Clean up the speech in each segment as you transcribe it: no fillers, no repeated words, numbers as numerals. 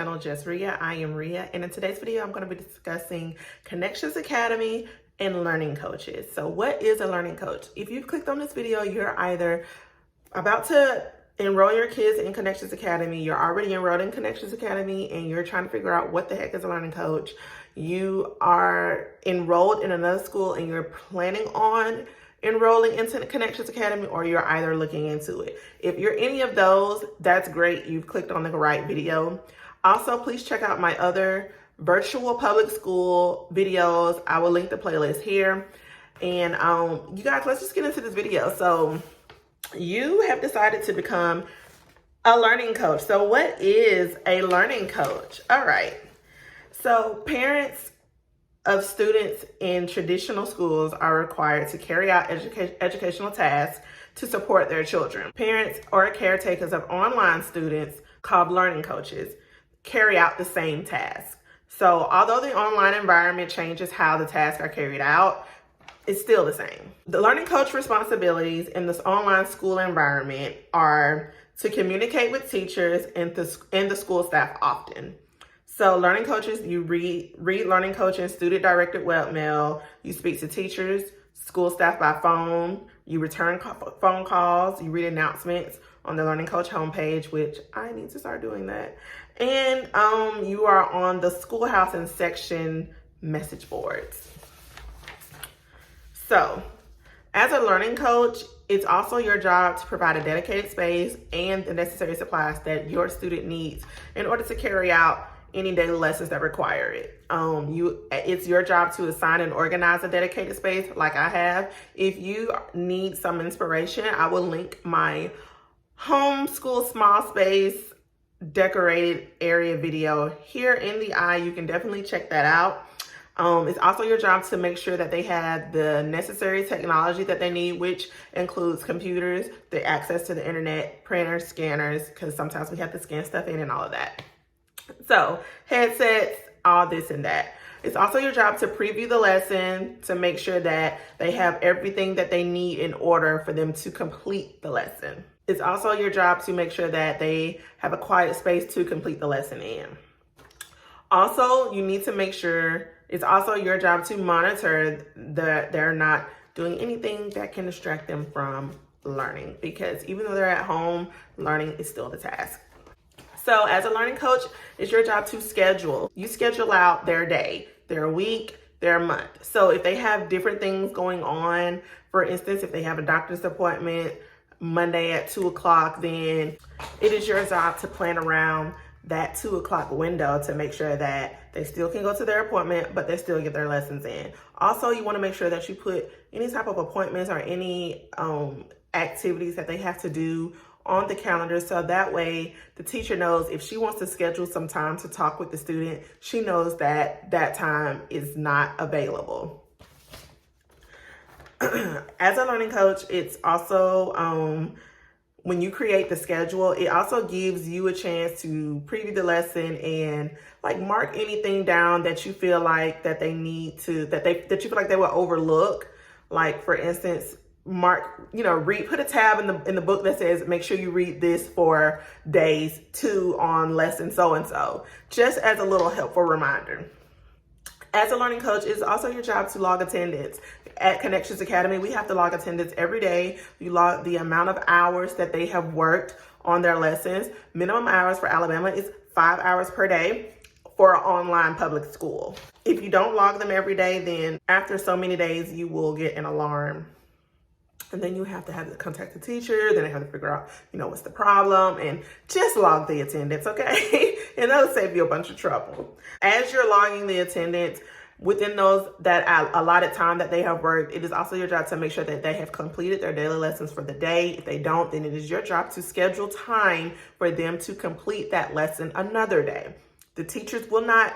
channel, Just Ria. I am Ria, and in today's video, I'm going to be discussing Connections Academy and learning coaches. So what is a learning coach? If you've clicked on this video, you're either about to enroll your kids in Connections Academy, you're already enrolled in Connections Academy, and you're trying to figure out what the heck is a learning coach. You are enrolled in another school and you're planning on enrolling into Connections Academy, or you're either looking into it. If you're any of those, that's great. You've clicked on the right video. Also, please check out my other virtual public school videos. I will link the playlist here. And you guys, let's just get into this video. So you have decided to become a learning coach. So what is a learning coach? All right. So parents of students in traditional schools are required to carry out educational tasks to support their children. Parents or caretakers of online students, called learning coaches, carry out the same task. So although the online environment changes how the tasks are carried out, it's still the same. The learning coach responsibilities in this online school environment are to communicate with teachers and the school staff often. So learning coaches, you read learning coaching, student-directed webmail, you speak to teachers, school staff by phone, you return phone calls, you read announcements on the Learning Coach homepage, which I need to start doing that. And you are on the schoolhouse and section message boards. So as a learning coach, it's also your job to provide a dedicated space and the necessary supplies that your student needs in order to carry out any daily lessons that require it. It's your job to assign and organize a dedicated space like I have. If you need some inspiration, I will link my homeschool small space decorated area video here in the eye. You can definitely check that out. It's also your job to make sure that they have the necessary technology that they need, which includes computers, the access to the internet, printers, scanners, because sometimes we have to scan stuff in and all of that. So headsets, all this and that. It's also your job to preview the lesson to make sure that they have everything that they need in order for them to complete the lesson. It's also your job to make sure that they have a quiet space to complete the lesson in. Also, you need to make sure it's also your job to monitor that they're not doing anything that can distract them from learning, because even though they're at home, learning is still the task. So as a learning coach, it's your job to schedule. You schedule out their day, their week, their month. So if they have different things going on, for instance, if they have a doctor's appointment Monday at 2 o'clock, then it is your job to plan around that 2 o'clock window to make sure that they still can go to their appointment, but they still get their lessons in. Also, you want to make sure that you put any type of appointments or any activities that they have to do on the calendar, so that way the teacher knows if she wants to schedule some time to talk with the student, she knows that that time is not available. As a learning coach, it's also when you create the schedule, it also gives you a chance to preview the lesson and like mark anything down that you feel like that they need to, that you feel like they will overlook. Like for instance, put a tab in the book that says, make sure you read this for days 2 on lesson so-and-so, just as a little helpful reminder. As a learning coach, it's also your job to log attendance. At Connections Academy, we have to log attendance every day. You log the amount of hours that they have worked on their lessons. Minimum hours for Alabama is 5 hours per day for an online public school. If you don't log them every day, then after so many days, you will get an alarm. And then you have to contact the teacher. Then they have to figure out, what's the problem, and just log the attendance, okay? And that'll save you a bunch of trouble. As you're logging the attendance, within that allotted time that they have worked, it is also your job to make sure that they have completed their daily lessons for the day. If they don't, then it is your job to schedule time for them to complete that lesson another day. The teachers will not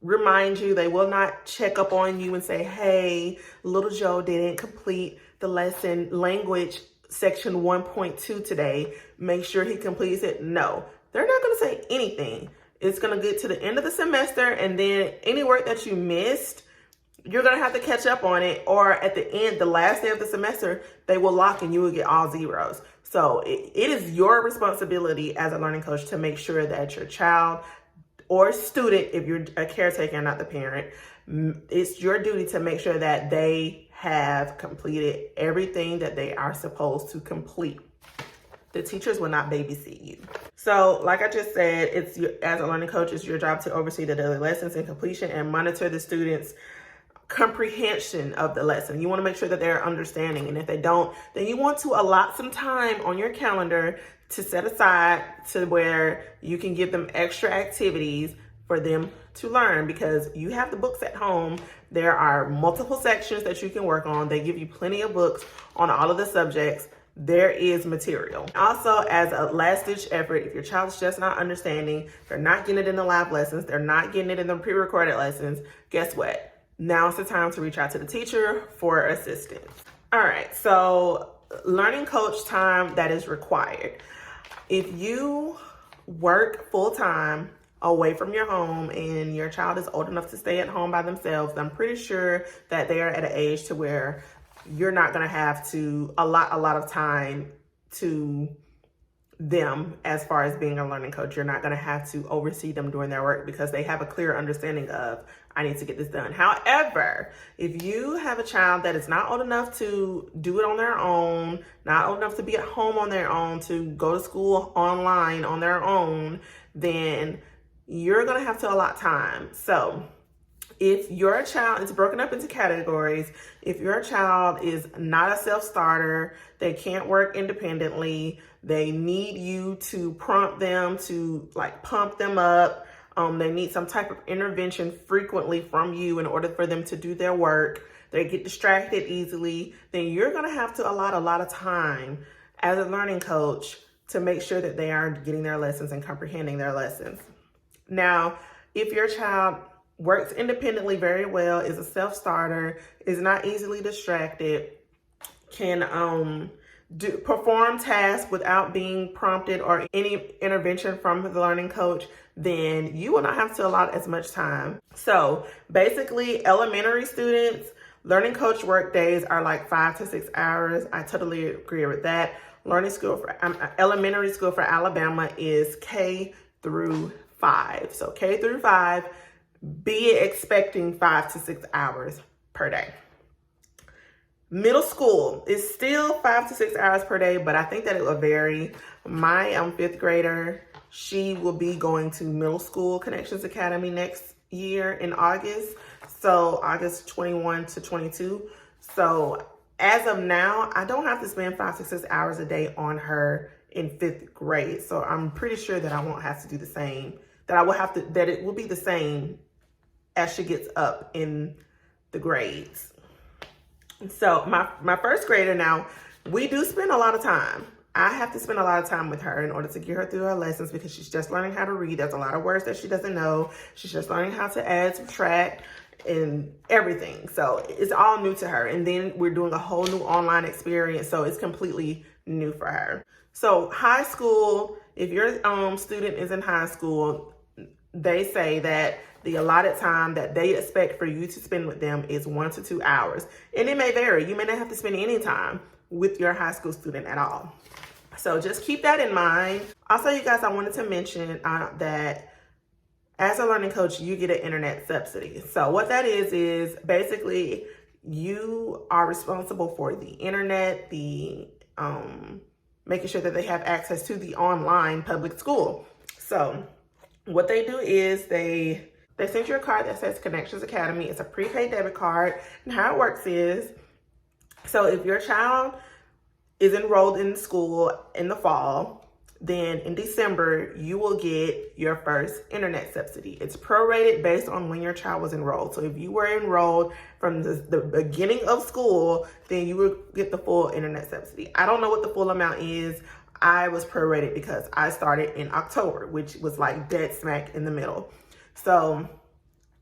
remind you, they will not check up on you and say, hey, little Joe didn't complete the lesson language section 1.2 today. Make sure he completes it. No, they're not going to say anything. It's going to get to the end of the semester, and then any work that you missed, you're going to have to catch up on it. Or at the end, the last day of the semester, they will lock and you will get all zeros. So it is your responsibility as a learning coach to make sure that your child or student, if you're a caretaker, not the parent, it's your duty to make sure that they have completed everything that they are supposed to complete. The teachers will not babysit you. So like I just said, as a learning coach, it's your job to oversee the daily lessons and completion and monitor the students' comprehension of the lesson. You want to make sure that they're understanding. And if they don't, then you want to allot some time on your calendar to set aside to where you can give them extra activities for them to learn, because you have the books at home. There are multiple sections that you can work on. They give you plenty of books on all of the subjects. There is material. Also, as a last-ditch effort, if your child is just not understanding, they're not getting it in the live lessons, they're not getting it in the pre-recorded lessons, guess what? Now is the time to reach out to the teacher for assistance. All right, so learning coach time that is required. If you work full-time away from your home and your child is old enough to stay at home by themselves, I'm pretty sure that they are at an age to where you're not going to have to allot a lot of time to them as far as being a learning coach. You're not going to have to oversee them doing their work because they have a clear understanding of, I need to get this done. However, if you have a child that is not old enough to do it on their own, not old enough to be at home on their own, to go to school online on their own, then you're going to have to allot time. So if your child is broken up into categories, if your child is not a self-starter, they can't work independently, they need you to prompt them, to like pump them up, they need some type of intervention frequently from you in order for them to do their work, they get distracted easily, then you're going to have to allot a lot of time as a learning coach to make sure that they are getting their lessons and comprehending their lessons. Now, if your child works independently very well, is a self-starter, is not easily distracted, can perform tasks without being prompted or any intervention from the learning coach, then you will not have to allot as much time. So basically, elementary students, learning coach work days are like 5 to 6 hours. I totally agree with that. Elementary school for Alabama is K through 5. So K through 5, be expecting 5 to 6 hours per day. Middle school is still 5 to 6 hours per day, but I think that it will vary. My 5th grader, she will be going to Middle School Connections Academy next year in August. So August 21 to 22. So as of now, I don't have to spend 5 to 6 hours a day on her in 5th grade. So I'm pretty sure that I won't have to do the same, that it will be the same as she gets up in the grades. So my 1st grader now, we do spend a lot of time. I have to spend a lot of time with her in order to get her through her lessons because she's just learning how to read. There's a lot of words that she doesn't know. She's just learning how to add, subtract, and everything. So it's all new to her. And then we're doing a whole new online experience. So it's completely new for her. So high school, if your student is in high school, they say that the allotted time that they expect for you to spend with them is 1 to 2 hours. And it may vary. You may not have to spend any time with your high school student at all. So just keep that in mind. Also, you guys, I wanted to mention that as a learning coach, you get an internet subsidy. So what that is basically you are responsible for the internet, making sure that they have access to the online public school. So what they do is they send you a card that says Connections Academy. It's a prepaid debit card. And how it works is, so if your child is enrolled in school in the fall, then in December, you will get your first internet subsidy. It's prorated based on when your child was enrolled. So if you were enrolled from the beginning of school, then you will get the full internet subsidy. I don't know what the full amount is. I was prorated because I started in October, which was like dead smack in the middle. So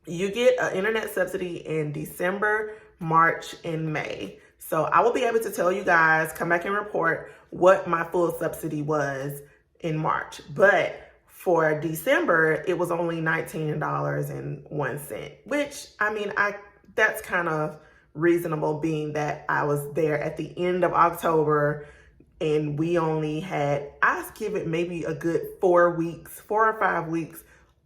you get an internet subsidy in December, March, and May. So I will be able to tell you guys, come back and report what my full subsidy was in March. But for December, it was only $19.01, which, I mean, that's kind of reasonable being that I was there at the end of October and we only had, I give it maybe a good 4 or 5 weeks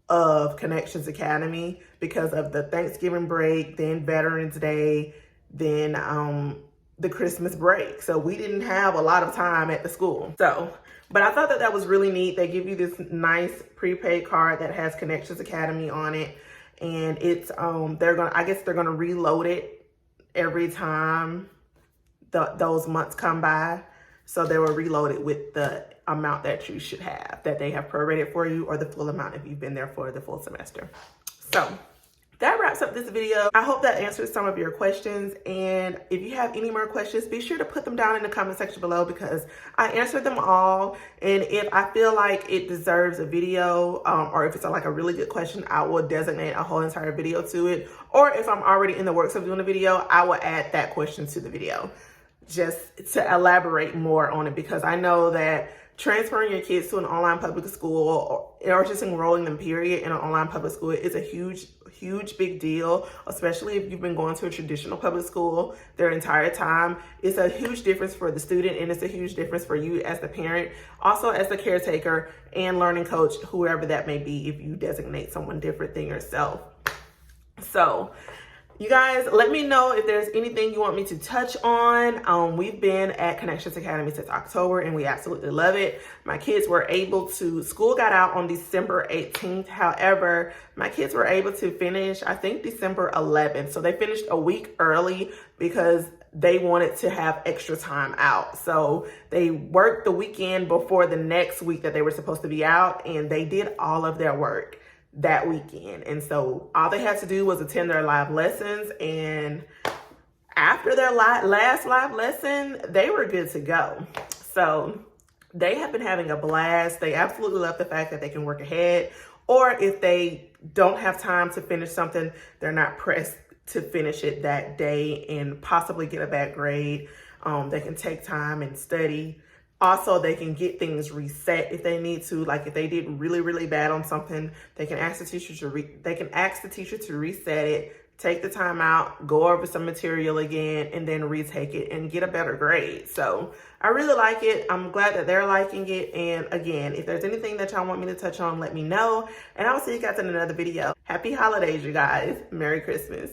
of Connections Academy because of the Thanksgiving break, then Veterans Day, then the Christmas break. So we didn't have a lot of time at the school. But I thought that that was really neat. They give you this nice prepaid card that has Connections Academy on it. And it's, I guess they're gonna reload it every time those months come by. So they will reload it with the amount that you should have, that they have prorated for you, or the full amount if you've been there for the full semester. So that wraps up this video. I hope that answers some of your questions. And if you have any more questions, be sure to put them down in the comment section below, because I answered them all. And if I feel like it deserves a video, or if it's like a really good question, I will designate a whole entire video to it. Or if I'm already in the works of doing a video, I will add that question to the video just to elaborate more on it, because I know that transferring your kids to an online public school, or just enrolling them period in an online public school, is a huge big deal, especially if you've been going to a traditional public school their entire time. It's a huge difference for the student, and it's a huge difference for you as the parent, also as the caretaker and learning coach, whoever that may be, if you designate someone different than yourself. So you guys, let me know if there's anything you want me to touch on. We've been at Connections Academy since October, and we absolutely love it. My kids were able to, school got out on December 18th. However, my kids were able to finish, I think, December 11th. So they finished a week early because they wanted to have extra time out. So they worked the weekend before the next week that they were supposed to be out, and they did all of their work that weekend. And so all they had to do was attend their live lessons, and after their last live lesson, they were good to go. So they have been having a blast. They absolutely love the fact that they can work ahead, or if they don't have time to finish something, they're not pressed to finish it that day and possibly get a bad grade. They can take time and study. Also, they can get things reset if they need to. Like if they did really bad on something, they can ask the teacher to reset it, take the time out, go over some material again, and then retake it and get a better grade. So I really like it. I'm glad that they're liking it. And again, if there's anything that y'all want me to touch on, let me know. And I'll see you guys in another video. Happy holidays, you guys. Merry Christmas.